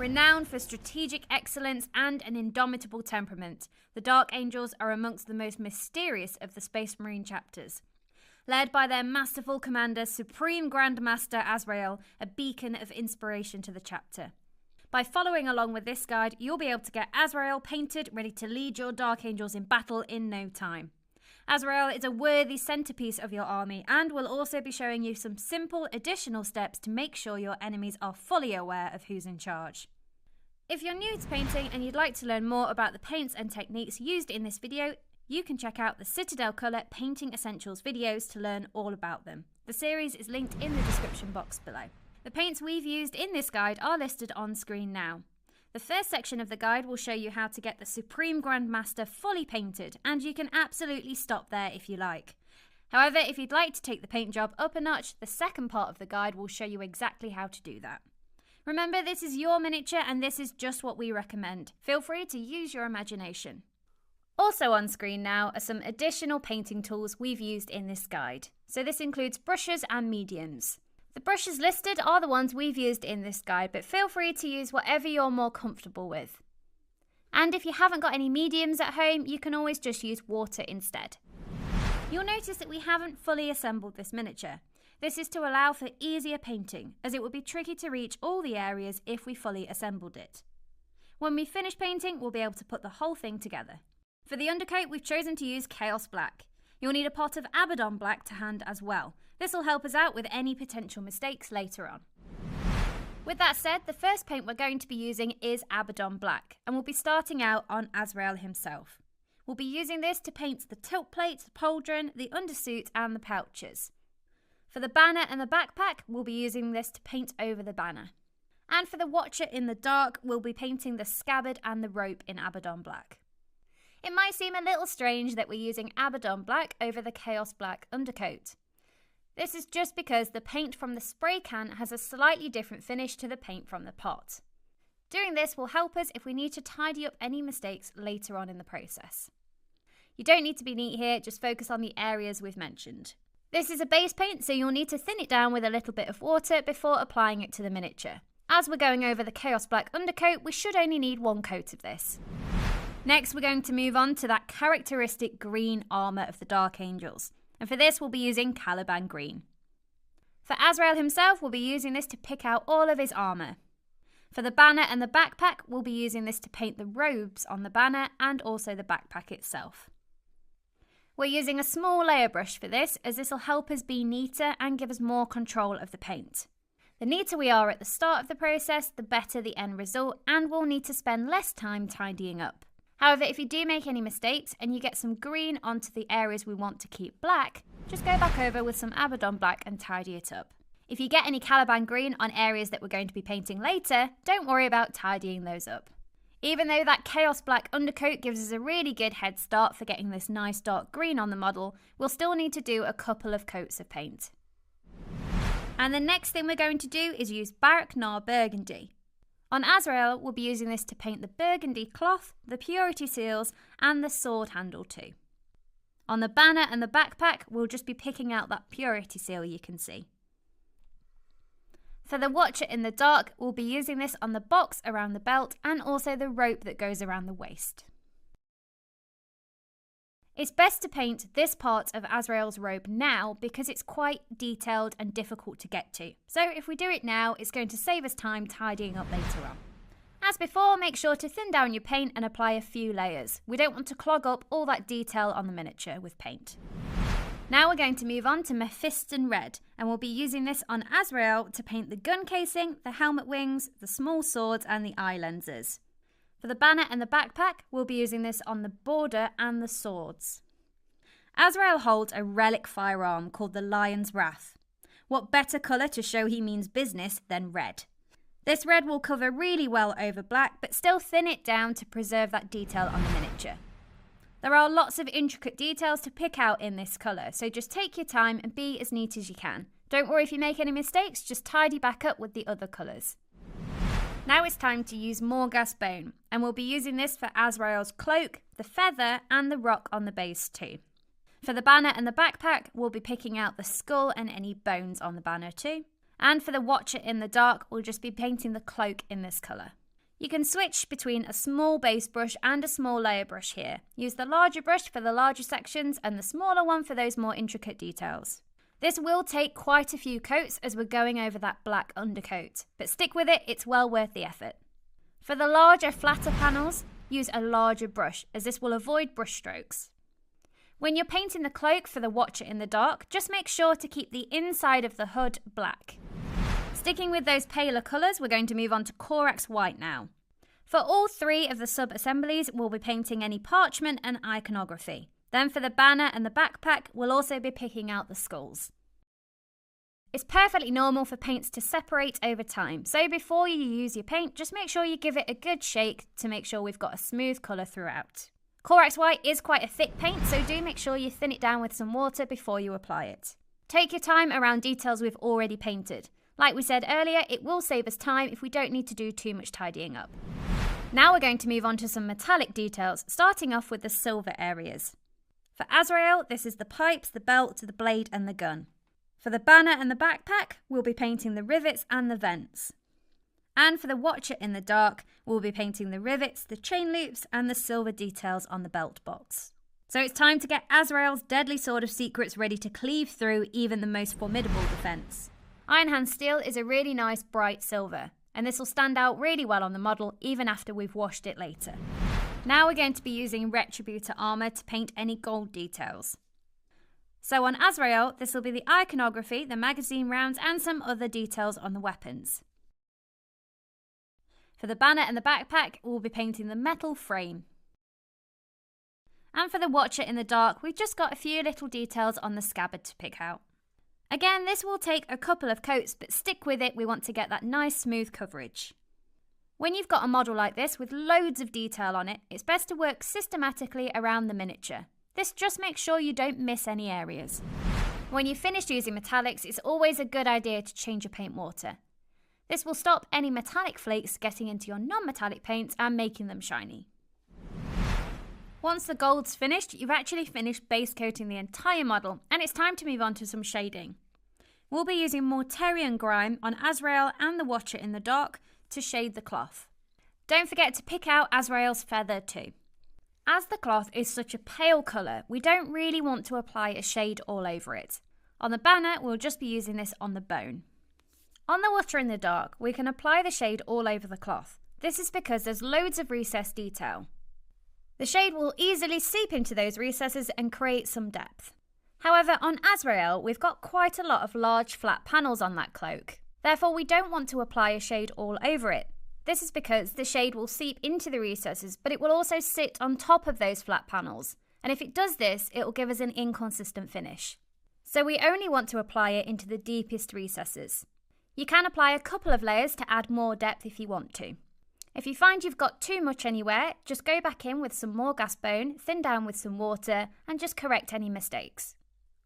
Renowned for strategic excellence and an indomitable temperament, the Dark Angels are amongst the most mysterious of the Space Marine chapters. Led by their masterful commander, Supreme Grandmaster Azrael, a beacon of inspiration to the chapter. By following along with this guide, you'll be able to get Azrael painted, ready to lead your Dark Angels in battle in no time. Azrael is a worthy centerpiece of your army and will also be showing you some simple additional steps to make sure your enemies are fully aware of who's in charge. If you're new to painting and you'd like to learn more about the paints and techniques used in this video, you can check out the Citadel Colour Painting Essentials videos to learn all about them. The series is linked in the description box below. The paints we've used in this guide are listed on screen now. The first section of the guide will show you how to get the Supreme Grandmaster fully painted, and you can absolutely stop there if you like. However, if you'd like to take the paint job up a notch, the second part of the guide will show you exactly how to do that. Remember, this is your miniature and this is just what we recommend. Feel free to use your imagination. Also on screen now are some additional painting tools we've used in this guide. So this includes brushes and mediums. The brushes listed are the ones we've used in this guide, but feel free to use whatever you're more comfortable with. And if you haven't got any mediums at home, you can always just use water instead. You'll notice that we haven't fully assembled this miniature. This is to allow for easier painting, as it would be tricky to reach all the areas if we fully assembled it. When we finish painting, we'll be able to put the whole thing together. For the undercoat, we've chosen to use Chaos Black. You'll need a pot of Abaddon Black to hand as well. This will help us out with any potential mistakes later on. With that said, the first paint we're going to be using is Abaddon Black, and we'll be starting out on Azrael himself. We'll be using this to paint the tilt plate, the pauldron, the undersuit and the pouches. For the banner and the backpack, we'll be using this to paint over the banner. And for the Watcher in the dark, we'll be painting the scabbard and the rope in Abaddon Black. It might seem a little strange that we're using Abaddon Black over the Chaos Black undercoat. This is just because the paint from the spray can has a slightly different finish to the paint from the pot. Doing this will help us if we need to tidy up any mistakes later on in the process. You don't need to be neat here, just focus on the areas we've mentioned. This is a base paint, so you'll need to thin it down with a little bit of water before applying it to the miniature. As we're going over the Chaos Black undercoat, we should only need one coat of this. Next, we're going to move on to that characteristic green armour of the Dark Angels. And for this, we'll be using Caliban Green. For Azrael himself, we'll be using this to pick out all of his armour. For the banner and the backpack, we'll be using this to paint the robes on the banner and also the backpack itself. We're using a small layer brush for this, as this will help us be neater and give us more control of the paint. The neater we are at the start of the process, the better the end result, and we'll need to spend less time tidying up. However, if you do make any mistakes and you get some green onto the areas we want to keep black, just go back over with some Abaddon Black and tidy it up. If you get any Caliban Green on areas that we're going to be painting later, don't worry about tidying those up. Even though that Chaos Black undercoat gives us a really good head start for getting this nice dark green on the model, we'll still need to do a couple of coats of paint. And the next thing we're going to do is use Barak Nar Burgundy. On Azrael, we'll be using this to paint the burgundy cloth, the purity seals, and the sword handle too. On the banner and the backpack, we'll just be picking out that purity seal you can see. For the Watcher in the dark, we'll be using this on the box around the belt and also the rope that goes around the waist. It's best to paint this part of Azrael's robe now because it's quite detailed and difficult to get to. So if we do it now, it's going to save us time tidying up later on. As before, make sure to thin down your paint and apply a few layers. We don't want to clog up all that detail on the miniature with paint. Now we're going to move on to Mephiston Red, and we'll be using this on Azrael to paint the gun casing, the helmet wings, the small swords and the eye lenses. For the banner and the backpack, we'll be using this on the border and the swords. Azrael holds a relic firearm called the Lion's Wrath. What better colour to show he means business than red? This red will cover really well over black, but still thin it down to preserve that detail on the miniature. There are lots of intricate details to pick out in this colour, so just take your time and be as neat as you can. Don't worry if you make any mistakes, just tidy back up with the other colours. Now it's time to use Morghast Bone, and we'll be using this for Azrael's cloak, the feather and the rock on the base too. For the banner and the backpack, we'll be picking out the skull and any bones on the banner too. And for the Watcher in the dark, we'll just be painting the cloak in this colour. You can switch between a small base brush and a small layer brush here. Use the larger brush for the larger sections and the smaller one for those more intricate details. This will take quite a few coats as we're going over that black undercoat, but stick with it, it's well worth the effort. For the larger, flatter panels, use a larger brush as this will avoid brush strokes. When you're painting the cloak for the Watcher in the Dark, just make sure to keep the inside of the hood black. Sticking with those paler colours, we're going to move on to Corax White now. For all three of the sub-assemblies, we'll be painting any parchment and iconography. Then for the banner and the backpack, we'll also be picking out the skulls. It's perfectly normal for paints to separate over time, so before you use your paint, just make sure you give it a good shake to make sure we've got a smooth colour throughout. Corax White is quite a thick paint, so do make sure you thin it down with some water before you apply it. Take your time around details we've already painted. Like we said earlier, it will save us time if we don't need to do too much tidying up. Now we're going to move on to some metallic details, starting off with the silver areas. For Azrael, this is the pipes, the belt, the blade and the gun. For the banner and the backpack, we'll be painting the rivets and the vents. And for the Watcher in the Dark, we'll be painting the rivets, the chain loops and the silver details on the belt box. So it's time to get Azrael's deadly sword of secrets ready to cleave through even the most formidable defence. Ironhand steel is a really nice bright silver, and this will stand out really well on the model even after we've washed it later. Now we're going to be using Retributor armour to paint any gold details. So on Azrael, this will be the iconography, the magazine rounds and some other details on the weapons. For the banner and the backpack, we'll be painting the metal frame. And for the Watcher in the Dark, we've just got a few little details on the scabbard to pick out. Again, this will take a couple of coats, but stick with it, we want to get that nice smooth coverage. When you've got a model like this with loads of detail on it, it's best to work systematically around the miniature. This just makes sure you don't miss any areas. When you've finished using metallics, it's always a good idea to change your paint water. This will stop any metallic flakes getting into your non-metallic paints and making them shiny. Once the gold's finished, you've actually finished base coating the entire model, and it's time to move on to some shading. We'll be using Mortarian Grime on Azrael and the Watcher in the Dark to shade the cloth. Don't forget to pick out Azrael's feather too. As the cloth is such a pale colour, we don't really want to apply a shade all over it. On the banner, we'll just be using this on the bone. On the Watcher in the Dark, we can apply the shade all over the cloth. This is because there's loads of recessed detail. The shade will easily seep into those recesses and create some depth. However, on Azrael, we've got quite a lot of large flat panels on that cloak. Therefore, we don't want to apply a shade all over it. This is because the shade will seep into the recesses, but it will also sit on top of those flat panels. And if it does this, it will give us an inconsistent finish. So we only want to apply it into the deepest recesses. You can apply a couple of layers to add more depth if you want to. If you find you've got too much anywhere, just go back in with some more gas bone, thin down with some water, and just correct any mistakes.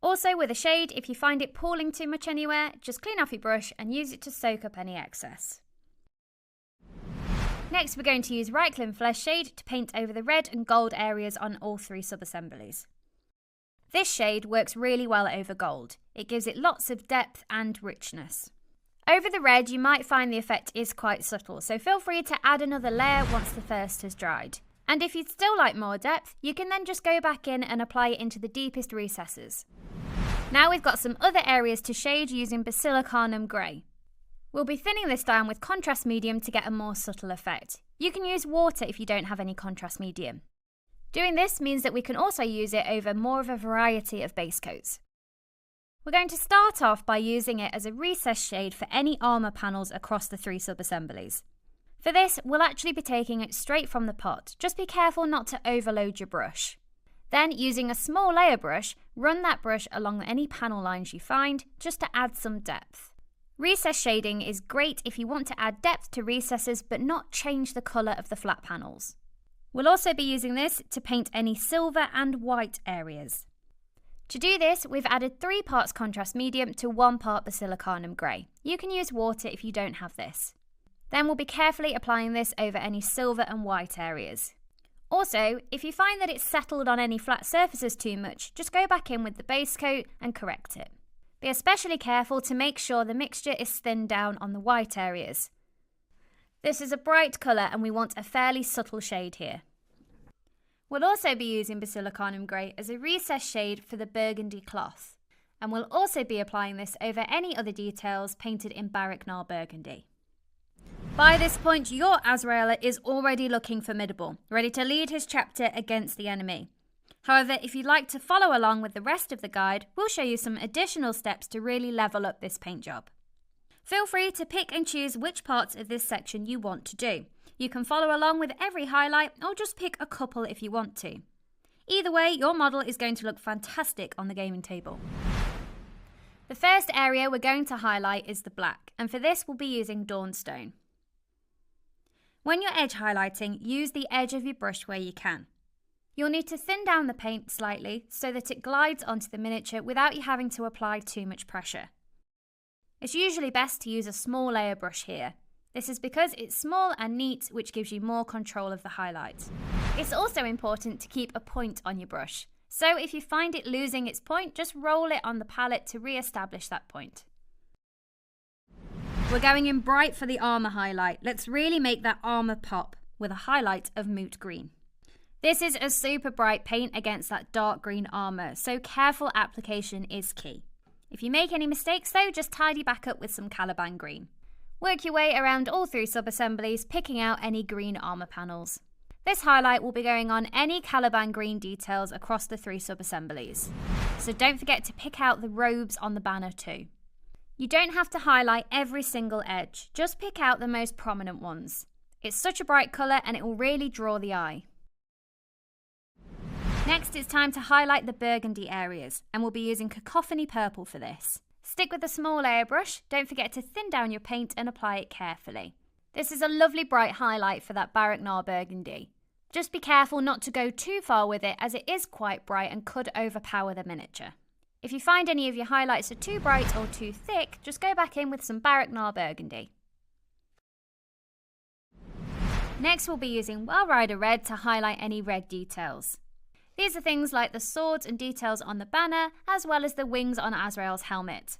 Also with a shade, if you find it pooling too much anywhere, just clean off your brush and use it to soak up any excess. Next we're going to use Reikland Flesh Shade to paint over the red and gold areas on all three sub-assemblies. This shade works really well over gold. It gives it lots of depth and richness. Over the red you might find the effect is quite subtle, so feel free to add another layer once the first has dried. And if you'd still like more depth, you can then just go back in and apply it into the deepest recesses. Now we've got some other areas to shade using Basilicanum Grey. We'll be thinning this down with contrast medium to get a more subtle effect. You can use water if you don't have any contrast medium. Doing this means that we can also use it over more of a variety of base coats. We're going to start off by using it as a recess shade for any armour panels across the three sub-assemblies. For this, we'll actually be taking it straight from the pot. Just be careful not to overload your brush. Then, using a small layer brush, run that brush along any panel lines you find, just to add some depth. Recess shading is great if you want to add depth to recesses but not change the colour of the flat panels. We'll also be using this to paint any silver and white areas. To do this, we've added 3 parts contrast medium to 1 part Basilicanum Grey. You can use water if you don't have this. Then we'll be carefully applying this over any silver and white areas. Also, if you find that it's settled on any flat surfaces too much, just go back in with the base coat and correct it. Be especially careful to make sure the mixture is thinned down on the white areas. This is a bright colour and we want a fairly subtle shade here. We'll also be using Basilicanum Grey as a recessed shade for the burgundy cloth, and we'll also be applying this over any other details painted in Barrick-Nar Burgundy. By this point, your Azrael is already looking formidable, ready to lead his chapter against the enemy. However, if you'd like to follow along with the rest of the guide, we'll show you some additional steps to really level up this paint job. Feel free to pick and choose which parts of this section you want to do. You can follow along with every highlight or just pick a couple if you want to. Either way, your model is going to look fantastic on the gaming table. The first area we're going to highlight is the black, and for this we'll be using Dawnstone. When you're edge highlighting, use the edge of your brush where you can. You'll need to thin down the paint slightly so that it glides onto the miniature without you having to apply too much pressure. It's usually best to use a small layer brush here. This is because it's small and neat, which gives you more control of the highlight. It's also important to keep a point on your brush. So if you find it losing its point, just roll it on the palette to re-establish that point. We're going in bright for the armour highlight. Let's really make that armour pop with a highlight of moot green. This is a super bright paint against that dark green armour, so careful application is key. If you make any mistakes though, just tidy back up with some Caliban green. Work your way around all 3 sub-assemblies, picking out any green armour panels. This highlight will be going on any Caliban green details across the 3 sub-assemblies. So don't forget to pick out the robes on the banner too. You don't have to highlight every single edge, just pick out the most prominent ones. It's such a bright colour and it will really draw the eye. Next it's time to highlight the burgundy areas, and we'll be using Cacophony Purple for this. Stick with a small layer brush, don't forget to thin down your paint and apply it carefully. This is a lovely bright highlight for that Barrick-Nar Burgundy. Just be careful not to go too far with it as it is quite bright and could overpower the miniature. If you find any of your highlights are too bright or too thick, just go back in with some Barrick-Nar Burgundy. Next we'll be using Well Rider Red to highlight any red details. These are things like the swords and details on the banner, as well as the wings on Azrael's helmet.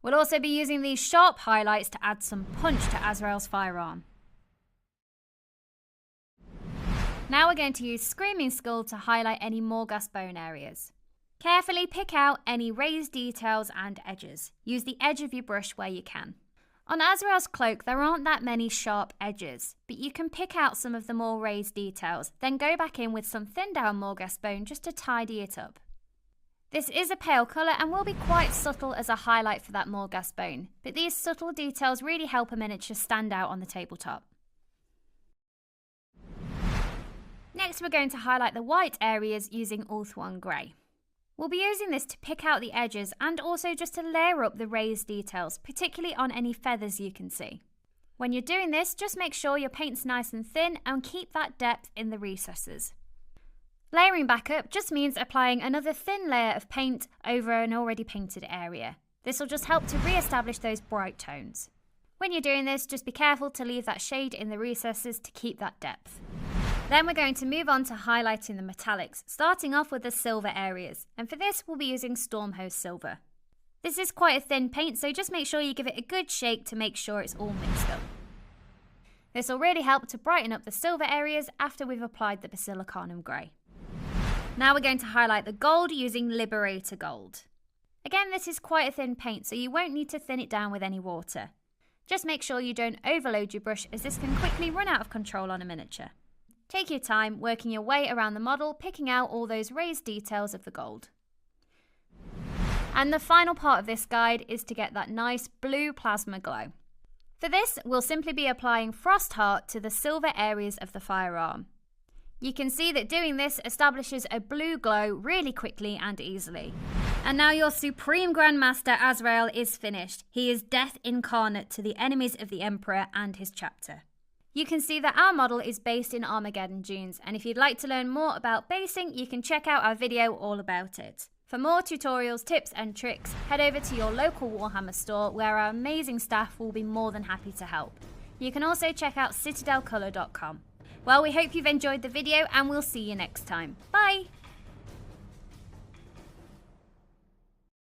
We'll also be using these sharp highlights to add some punch to Azrael's firearm. Now we're going to use Screaming Skull to highlight any Morghast bone areas. Carefully pick out any raised details and edges. Use the edge of your brush where you can. On Azrael's cloak there aren't that many sharp edges, but you can pick out some of the more raised details, then go back in with some thinned down Morghast bone just to tidy it up. This is a pale colour and will be quite subtle as a highlight for that Morghast bone, but these subtle details really help a miniature stand out on the tabletop. Next we're going to highlight the white areas using Ulthuan Grey. We'll be using this to pick out the edges and also just to layer up the raised details, particularly on any feathers you can see. When you're doing this, just make sure your paint's nice and thin and keep that depth in the recesses. Layering back up just means applying another thin layer of paint over an already painted area. This will just help to re-establish those bright tones. When you're doing this, just be careful to leave that shade in the recesses to keep that depth. Then we're going to move on to highlighting the metallics, starting off with the silver areas, and for this we'll be using Stormhose Silver. This is quite a thin paint, so just make sure you give it a good shake to make sure it's all mixed up. This will really help to brighten up the silver areas after we've applied the Basilicanum Grey. Now we're going to highlight the gold using Liberator Gold. Again, this is quite a thin paint, so you won't need to thin it down with any water. Just make sure you don't overload your brush, as this can quickly run out of control on a miniature. Take your time working your way around the model, picking out all those raised details of the gold. And the final part of this guide is to get that nice blue plasma glow. For this, we'll simply be applying Frost Heart to the silver areas of the firearm. You can see that doing this establishes a blue glow really quickly and easily. And now your Supreme Grandmaster Azrael is finished. He is death incarnate to the enemies of the Emperor and his chapter. You can see that our model is based in Armageddon Dunes, and if you'd like to learn more about basing, you can check out our video all about it. For more tutorials, tips and tricks, head over to your local Warhammer store where our amazing staff will be more than happy to help. You can also check out citadelcolour.com. Well, we hope you've enjoyed the video and we'll see you next time. Bye!